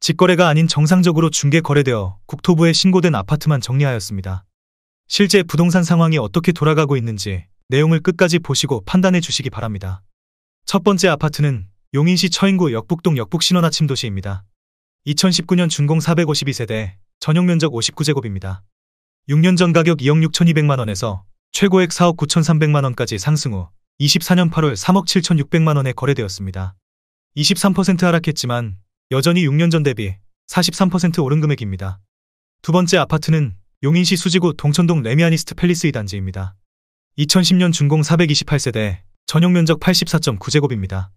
직거래가 아닌 정상적으로 중개 거래되어 국토부에 신고된 아파트만 정리하였습니다. 실제 부동산 상황이 어떻게 돌아가고 있는지 내용을 끝까지 보시고 판단해 주시기 바랍니다. 첫 번째 아파트는 용인시 처인구 역북동 역북신원아침도시입니다. 2019년 준공 452세대, 전용면적 59제곱입니다. 6년 전 가격 2억 6,200만원에서 최고액 4억 9,300만원까지 상승 후 24년 8월 3억 7,600만원에 거래되었습니다. 23% 하락했지만 여전히 6년 전 대비 43% 오른 금액입니다. 두 번째 아파트는 용인시 수지구 동천동 레미아니스트 팰리스 2단지입니다. 2010년 준공 428세대, 전용면적 84.9제곱입니다.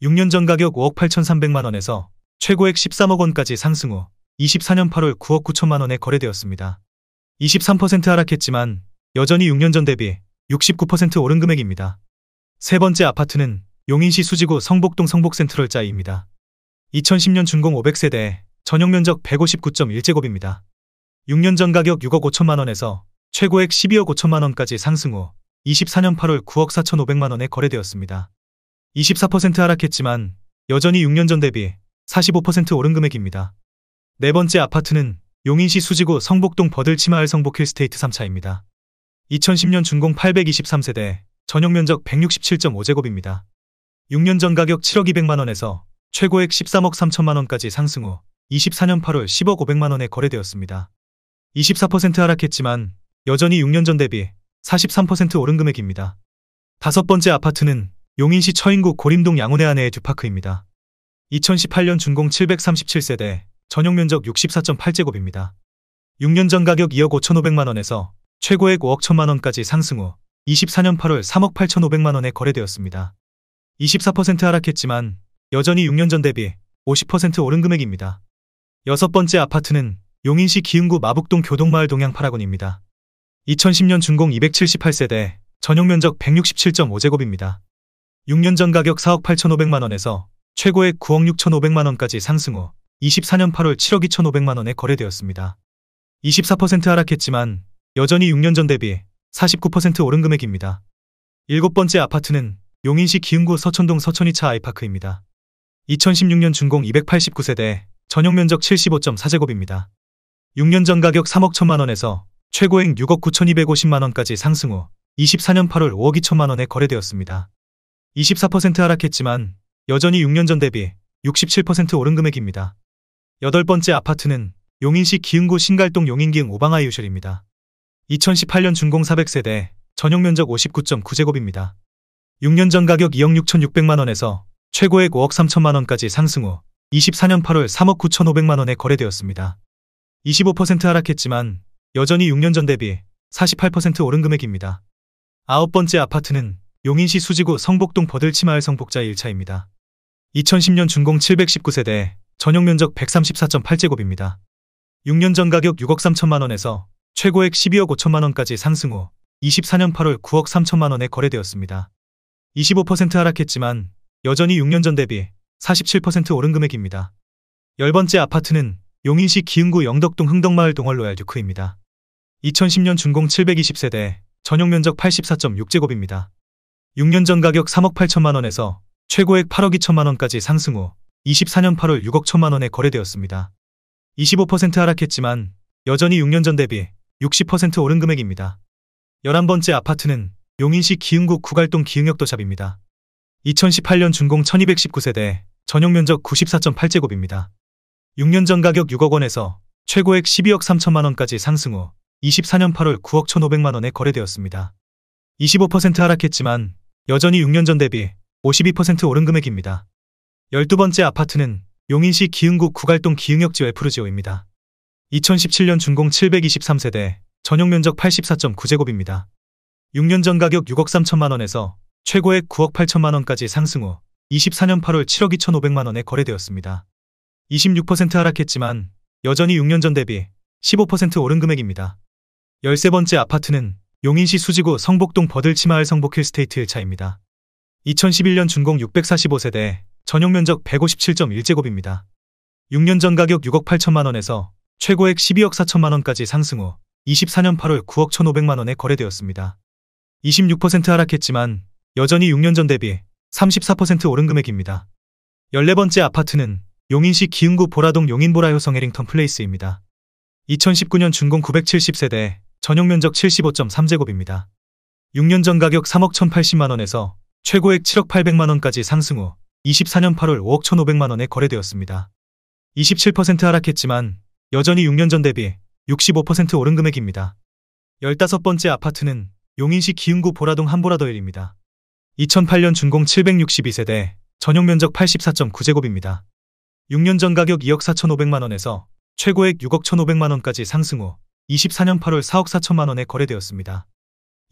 6년 전 가격 5억 8,300만원에서 최고액 13억 원까지 상승 후 24년 8월 9억 9천만원에 거래되었습니다. 23% 하락했지만 여전히 6년 전 대비 69% 오른 금액입니다. 세 번째 아파트는 용인시 수지구 성복동 성복센트럴자이입니다. 2010년 준공 500세대, 전용면적 159.1제곱입니다. 6년 전 가격 6억 5천만원에서 최고액 12억 5천만원까지 상승 후 24년 8월 9억 4,500만원에 거래되었습니다. 24% 하락했지만 여전히 6년 전 대비 45% 오른 금액입니다. 네 번째 아파트는 용인시 수지구 성복동 버들치마을 성복힐스테이트 3차입니다. 2010년 준공 823세대, 전용면적 167.5제곱입니다. 6년 전 가격 7억 200만원에서 최고액 13억 3천만원까지 상승 후 24년 8월 10억 500만원에 거래되었습니다. 24% 하락했지만 여전히 6년 전 대비 43% 오른 금액입니다. 다섯 번째 아파트는 용인시 처인구 고림동 양운해안의 듀파크입니다. 2018년 준공 737세대, 전용면적 64.8제곱입니다. 6년 전 가격 2억 5,500만원에서 최고액 5억 1천만원까지 상승 후 24년 8월 3억 8,500만원에 거래되었습니다. 24% 하락했지만 여전히 6년 전 대비 50% 오른 금액입니다. 여섯 번째 아파트는 용인시 기흥구 마북동 교동마을 동양 8학원입니다. 2010년 준공 278세대, 전용면적 167.5제곱입니다. 6년 전 가격 4억 8,500만원에서 최고액 9억 6,500만원까지 상승 후 24년 8월 7억 2,500만원에 거래되었습니다. 24% 하락했지만 여전히 6년 전 대비 49% 오른 금액입니다. 일곱 번째 아파트는 용인시 기흥구 서천동 서천이차 아이파크입니다. 2016년 준공 289세대, 전용면적 75.4제곱입니다. 6년 전 가격 3억 1천만원에서 최고액 6억 9,250만원까지 상승 후 24년 8월 5억 2천만원에 거래되었습니다. 24% 하락했지만 여전히 6년 전 대비 67% 오른 금액입니다. 여덟 번째 아파트는 용인시 기흥구 신갈동 용인기흥 오방하이유셜입니다. 2018년 준공 400세대, 전용면적 59.9제곱입니다. 6년 전 가격 2억 6,600만원에서 최고액 5억 3천만원까지 상승 후 24년 8월 3억 9,500만원에 거래되었습니다. 25% 하락했지만 여전히 6년 전 대비 48% 오른 금액입니다. 아홉 번째 아파트는 용인시 수지구 성복동 버들치마을 성복자 1차입니다. 2010년 준공 719세대, 전용면적 134.8제곱입니다. 6년 전 가격 6억 3천만원에서 최고액 12억 5천만원까지 상승 후 24년 8월 9억 3천만원에 거래되었습니다. 25% 하락했지만 여전히 6년 전 대비 47% 오른 금액입니다. 열 번째 아파트는 용인시 기흥구 영덕동 흥덕마을 동월로얄 듀크입니다. 2010년 준공 720세대, 전용면적 84.6제곱입니다. 6년 전 가격 3억 8천만원에서 최고액 8억 2천만원까지 상승 후 24년 8월 6억 1천만원에 거래되었습니다. 25% 하락했지만 여전히 6년 전 대비 60% 오른 금액입니다. 11번째 아파트는 용인시 기흥구 구갈동 기흥역도샵입니다. 2018년 준공 1219세대, 전용면적 94.8제곱입니다. 6년 전 가격 6억 원에서 최고액 12억 3천만원까지 상승 후 24년 8월 9억 1,500만원에 거래되었습니다. 25% 하락했지만 여전히 6년 전 대비 52% 오른 금액입니다. 12번째 아파트는 용인시 기흥구 구갈동 기흥역지 웰푸르지오입니다. 2017년 준공 723세대, 전용면적 84.9제곱입니다. 6년 전 가격 6억 3천만원에서 최고액 9억 8천만원까지 상승 후 24년 8월 7억 2,500만원에 거래되었습니다. 26% 하락했지만 여전히 6년 전 대비 15% 오른 금액입니다. 13번째 아파트는 용인시 수지구 성복동 버들치마을 성복힐스테이트 1차입니다. 2011년 준공 645세대, 전용면적 157.1제곱입니다. 6년 전 가격 6억 8천만원에서 최고액 12억 4천만원까지 상승 후 24년 8월 9억 1,500만원에 거래되었습니다. 26% 하락했지만 여전히 6년 전 대비 34% 오른 금액입니다. 14번째 아파트는 용인시 기흥구 보라동 용인보라 효성 해링턴 플레이스입니다. 2019년 준공 970세대, 전용 면적 75.3제곱입니다. 6년 전 가격 3억 1,080만원에서 최고액 7억 800만원까지 상승 후 24년 8월 5억 1,500만원에 거래되었습니다. 27% 하락했지만 여전히 6년 전 대비 65% 오른 금액입니다. 15번째 아파트는 용인시 기흥구 보라동 한보라더일입니다. 2008년 준공 762세대, 전용 면적 84.9제곱입니다. 6년 전 가격 2억 4,500만원에서 최고액 6억 1,500만원까지 상승 후 24년 8월 4억 4천만원에 거래되었습니다.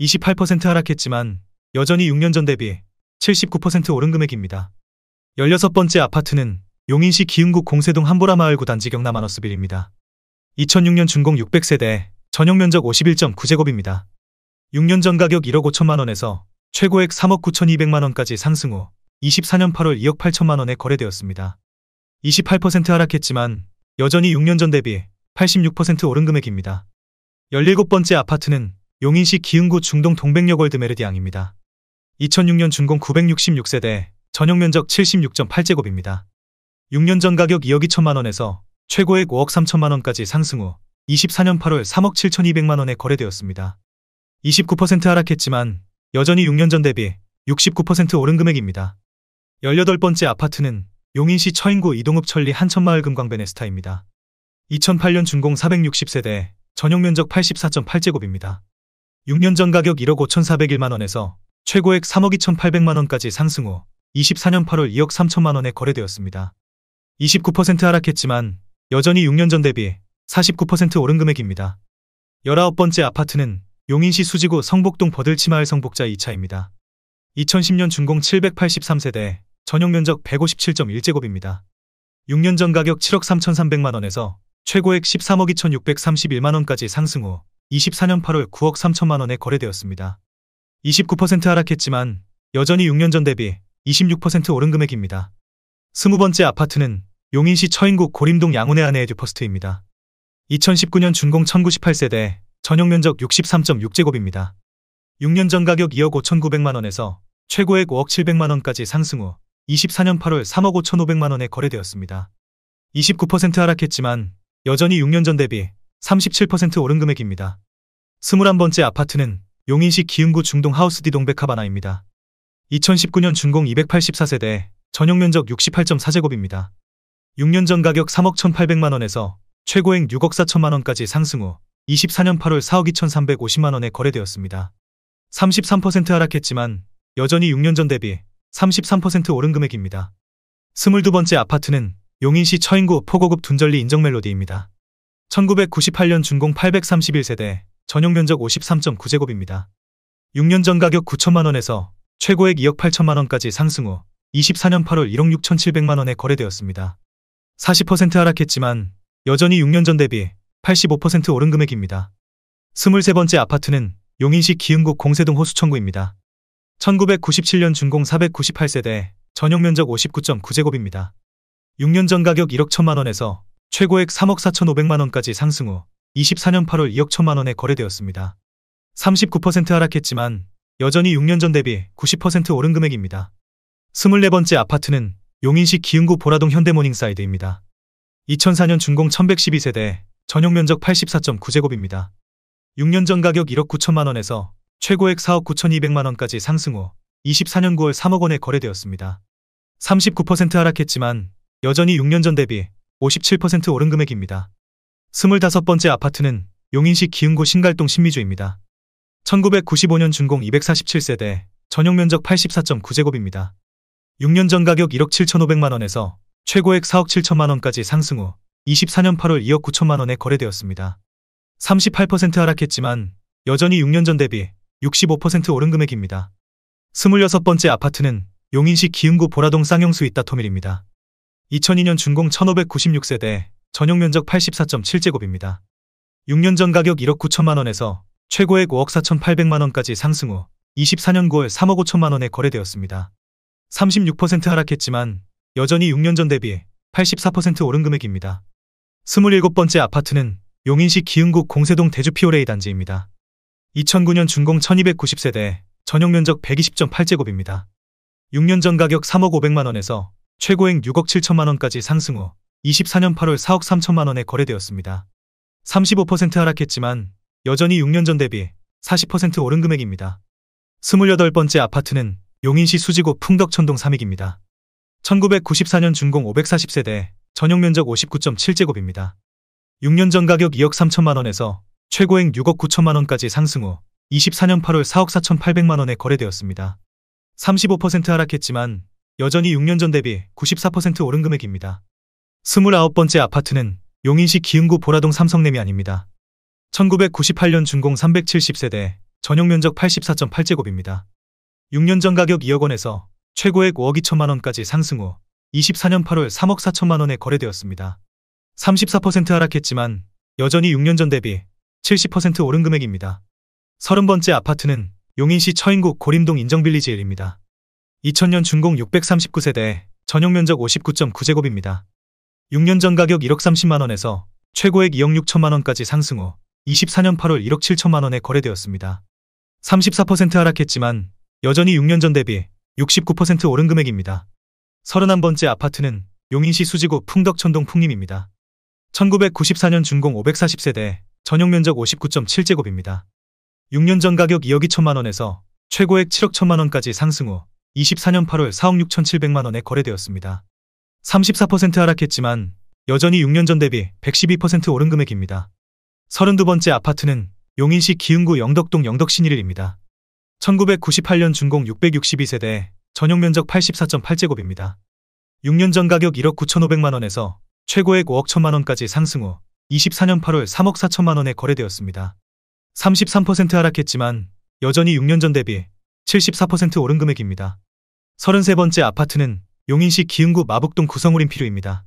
28% 하락했지만 여전히 6년 전 대비 79% 오른 금액입니다. 16번째 아파트는 용인시 기흥구 공세동 한보라마을 9단지 경남아너스빌입니다. 2006년 준공 600세대, 전용 면적 51.9제곱입니다. 6년 전 가격 1억 5천만원에서 최고액 3억 9,200만원까지 상승 후 24년 8월 2억 8천만원에 거래되었습니다. 28% 하락했지만 여전히 6년 전 대비 86% 오른 금액입니다. 17번째 아파트는 용인시 기흥구 중동 동백역 월드 메르디앙입니다. 2006년 준공 966세대, 전용 면적 76.8제곱입니다. 6년 전 가격 2억 2천만원에서 최고액 5억 3천만원까지 상승 후 24년 8월 3억 7,200만원에 거래되었습니다. 29% 하락했지만 여전히 6년 전 대비 69% 오른 금액입니다. 18번째 아파트는 용인시 처인구 이동읍 천리 한천마을 금광베네스타입니다. 2008년 준공 460세대, 전용 면적 84.8제곱입니다. 6년 전 가격 1억 5,401만원에서 최고액 3억 2,800만원까지 상승 후 24년 8월 2억 3천만원에 거래되었습니다. 29% 하락했지만 여전히 6년 전 대비 49% 오른 금액입니다. 19번째 아파트는 용인시 수지구 성복동 버들치마을 성복자 2차입니다. 2010년 준공 783세대, 전용 면적 157.1제곱입니다. 6년 전 가격 7억 3,300만원에서 최고액 13억 2,631만원까지 상승 후 24년 8월 9억 3천만원에 거래되었습니다. 29% 하락했지만 여전히 6년 전 대비 26% 오른 금액입니다. 20번째 아파트는 용인시 처인구 고림동 양운의 아내 에듀퍼스트입니다. 2019년 준공 1,098세대, 전용 면적 63.6제곱입니다. 6년 전 가격 2억 5,900만원에서 최고액 5억 700만원까지 상승 후 24년 8월 3억 5,500만원에 거래되었습니다. 29% 하락했지만 여전히 6년 전 대비 37% 오른 금액입니다. 21번째 아파트는 용인시 기흥구 중동 하우스디 동백하바나입니다. 2019년 준공 284세대, 전용 면적 68.4제곱입니다. 6년 전 가격 3억 1,800만원에서 최고액 6억 4천만원까지 상승 후 24년 8월 4억 2,350만원에 거래되었습니다. 33% 하락했지만 여전히 6년 전 대비 33% 오른 금액입니다. 22번째 아파트는 용인시 처인구 포고급 둔절리 인정멜로디입니다. 1998년 준공 831세대, 전용 면적 53.9제곱입니다. 6년 전 가격 9천만원에서 최고액 2억 8천만원까지 상승 후 24년 8월 1억 6,700만원에 거래되었습니다. 40% 하락했지만 여전히 6년 전 대비 85% 오른 금액입니다. 23번째 아파트는 용인시 기흥구 공세동 호수천구입니다. 1997년 준공 498세대, 전용 면적 59.9제곱입니다. 6년 전 가격 1억 1천만원에서 최고액 3억 4,500만원까지 상승 후 24년 8월 2억 1천만원에 거래되었습니다. 39% 하락했지만 여전히 6년 전 대비 90% 오른 금액입니다. 24번째 아파트는 용인시 기흥구 보라동 현대모닝사이드입니다. 2004년 준공 1112세대, 전용 면적 84.9제곱입니다. 6년 전 가격 1억 9천만원에서 최고액 4억 9,200만원까지 상승 후 24년 9월 3억 원에 거래되었습니다. 39% 하락했지만 여전히 6년 전 대비 57% 오른 금액입니다. 25번째 아파트는 용인시 기흥구 신갈동 신미주입니다. 1995년 준공 247세대, 전용 면적 84.9제곱입니다. 6년 전 가격 1억 7,500만원에서 최고액 4억 7천만원까지 상승 후 24년 8월 2억 9천만원에 거래되었습니다. 38% 하락했지만 여전히 6년 전 대비 65% 오른 금액입니다. 26번째 아파트는 용인시 기흥구 보라동 쌍용수 이따토밀입니다. 2002년 준공 1596세대, 전용 면적 84.7제곱입니다. 6년 전 가격 1억 9천만원에서 최고액 5억 4,800만원까지 상승 후 24년 9월 3억 5천만원에 거래되었습니다. 36% 하락했지만 여전히 6년 전 대비 84% 오른 금액입니다. 27번째 아파트는 용인시 기흥구 공세동 대주피오레이 단지입니다. 2009년 준공 1290세대, 전용 면적 120.8제곱입니다. 6년 전 가격 3억 500만원에서 최고액 6억 7천만 원까지 상승 후 24년 8월 4억 3천만 원에 거래되었습니다. 35% 하락했지만 여전히 6년 전 대비 40% 오른 금액입니다. 28번째 아파트는 용인시 수지구 풍덕천동 3익입니다. 1994년 준공 540세대, 전용 면적 59.7제곱입니다. 6년 전 가격 2억 3천만 원에서 최고액 6억 9천만 원까지 상승 후 24년 8월 4억 4,800만 원에 거래되었습니다. 35% 하락했지만 여전히 6년 전 대비 94% 오른 금액입니다. 29번째 아파트는 용인시 기흥구 보라동 삼성레미안입니다. 1998년 준공 370세대, 전용 면적 84.8제곱입니다. 6년 전 가격 2억 원에서 최고액 5억 2천만 원까지 상승 후 24년 8월 3억 4천만 원에 거래되었습니다. 34% 하락했지만 여전히 6년 전 대비 70% 오른 금액입니다. 30번째 아파트는 용인시 처인구 고림동 인정빌리지 1입니다. 2000년 준공 639세대, 전용 면적 59.9제곱입니다. 6년 전 가격 1억 30만 원에서 최고액 2억 6천만 원까지 상승 후 24년 8월 1억 7천만 원에 거래되었습니다. 34% 하락했지만 여전히 6년 전 대비 69% 오른 금액입니다. 31번째 아파트는 용인시 수지구 풍덕천동 풍림입니다. 1994년 준공 540세대, 전용 면적 59.7제곱입니다. 6년 전 가격 2억 2천만 원에서 최고액 7억 1천만 원까지 상승 후 24년 8월 4억 6,700만 원에 거래되었습니다. 34% 하락했지만 여전히 6년 전 대비 112% 오른 금액입니다. 32번째 아파트는 용인시 기흥구 영덕동 영덕신일일입니다. 1998년 준공 662세대, 전용 면적 84.8제곱입니다. 6년 전 가격 1억 9,500만 원에서 최고액 5억 1천만 원까지 상승 후 24년 8월 3억 4천만 원에 거래되었습니다. 33% 하락했지만 여전히 6년 전 대비 74% 오른 금액입니다. 33번째 아파트는 용인시 기흥구 마북동 구성우림 필요입니다.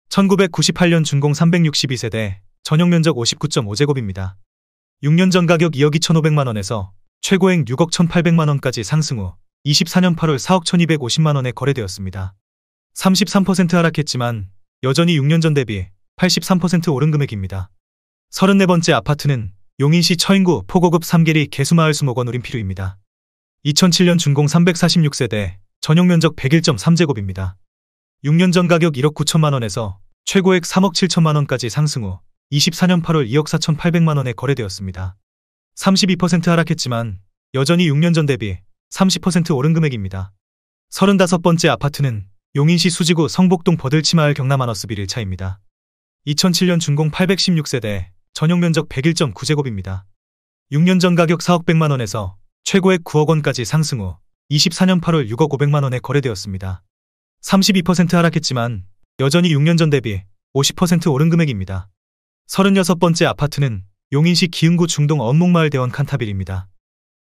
1998년 준공 362세대, 전용 면적 59.5제곱입니다. 6년 전 가격 2억 2,500만 원에서 최고액 6억 1,800만 원까지 상승 후 24년 8월 4억 1,250만 원에 거래되었습니다. 33% 하락했지만 여전히 6년 전 대비 83% 오른 금액입니다. 34번째 아파트는 용인시 처인구 포고급 3계리 개수마을 수목원 우림필요입니다. 2007년 준공 346세대, 전용 면적 101.3제곱입니다. 6년 전 가격 1억 9천만 원에서 최고액 3억 7천만 원까지 상승 후 24년 8월 2억 4,800만 원에 거래되었습니다. 32% 하락했지만 여전히 6년 전 대비 30% 오른 금액입니다. 35번째 아파트는 용인시 수지구 성복동 버들치마을 경남하너스 빌 1차입니다. 2007년 준공 816세대, 전용 면적 101.9제곱입니다. 6년 전 가격 4억 100만 원에서 최고액 9억 원까지 상승 후 24년 8월 6억 500만 원에 거래되었습니다. 32% 하락했지만 여전히 6년 전 대비 50% 오른 금액입니다. 36번째 아파트는 용인시 기흥구 중동 언목마을 대원 칸타빌입니다.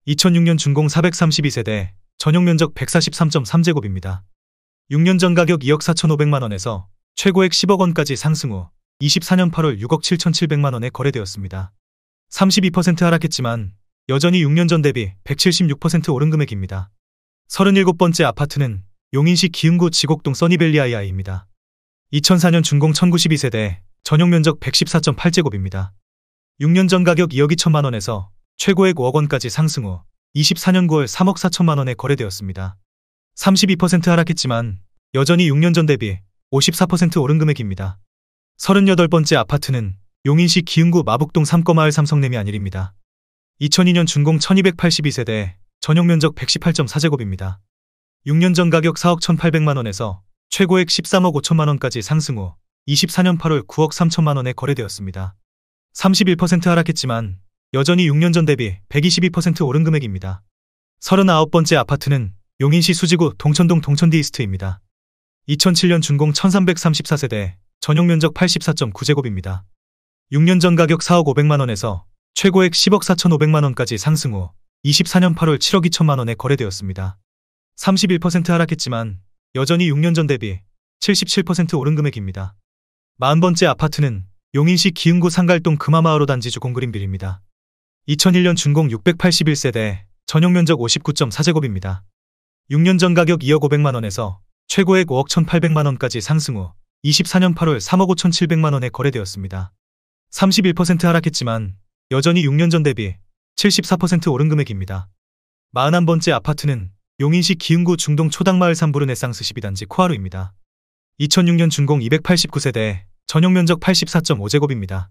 2006년 준공 432세대, 전용 면적 143.3제곱입니다. 6년 전 가격 2억 4,500만 원에서 최고액 10억 원까지 상승 후 24년 8월 6억 7,700만 원에 거래되었습니다. 32% 하락했지만 여전히 6년 전 대비 176% 오른 금액입니다. 37번째 아파트는 용인시 기흥구 지곡동 써니밸리 아이아이입니다. 2004년 준공 1092세대, 전용 면적 114.8제곱입니다. 6년 전 가격 2억 2천만 원에서 최고액 5억 원까지 상승 후 24년 9월 3억 4천만 원에 거래되었습니다. 32% 하락했지만 여전히 6년 전 대비 54% 오른 금액입니다. 38번째 아파트는 용인시 기흥구 마북동 삼거마을 삼성레미안 1입니다. 2002년 준공 1282세대, 전용 면적 118.4제곱입니다. 6년 전 가격 4억 1,800만 원에서 최고액 13억 5천만 원까지 상승 후 24년 8월 9억 3천만 원에 거래되었습니다. 31% 하락했지만 여전히 6년 전 대비 122% 오른 금액입니다. 39번째 아파트는 용인시 수지구 동천동 동천디이스트입니다. 2007년 준공 1334세대, 전용 면적 84.9제곱입니다. 6년 전 가격 4억 500만 원에서 최고액 10억 4,500만 원까지 상승 후 24년 8월 7억 2천만 원에 거래되었습니다. 31% 하락했지만 여전히 6년 전 대비 77% 오른 금액입니다. 40번째 아파트는 용인시 기흥구 상갈동 금화마을호 단지주 공그린빌입니다. 2001년 준공 681세대, 전용 면적 59.4제곱입니다. 6년 전 가격 2억 500만 원에서 최고액 5억 1,800만 원까지 상승 후 24년 8월 3억 5,700만 원에 거래되었습니다. 31% 하락했지만 여전히 6년 전 대비 74% 오른 금액입니다. 41번째 아파트는 용인시 기흥구 중동 초당마을 삼부르네상스 12단지 코하루입니다. 2006년 준공 289세대, 전용 면적 84.5제곱입니다.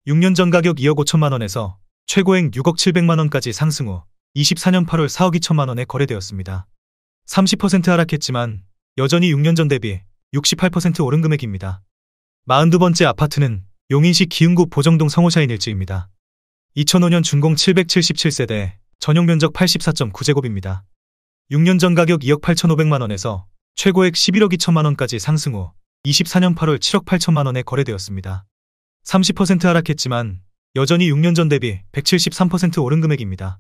6년 전 가격 2억 5천만 원에서 최고액 6억 7백만 원까지 상승 후 24년 8월 4억 2천만 원에 거래되었습니다. 30% 하락했지만 여전히 6년 전 대비 68% 오른 금액입니다. 42번째 아파트는 용인시 기흥구 보정동 성호샤인 1지입니다. 2005년 준공 777세대, 전용 면적 84.9제곱입니다. 6년 전 가격 2억 8,500만 원에서 최고액 11억 2천만 원까지 상승 후 24년 8월 7억 8천만 원에 거래되었습니다. 30% 하락했지만 여전히 6년 전 대비 173% 오른 금액입니다.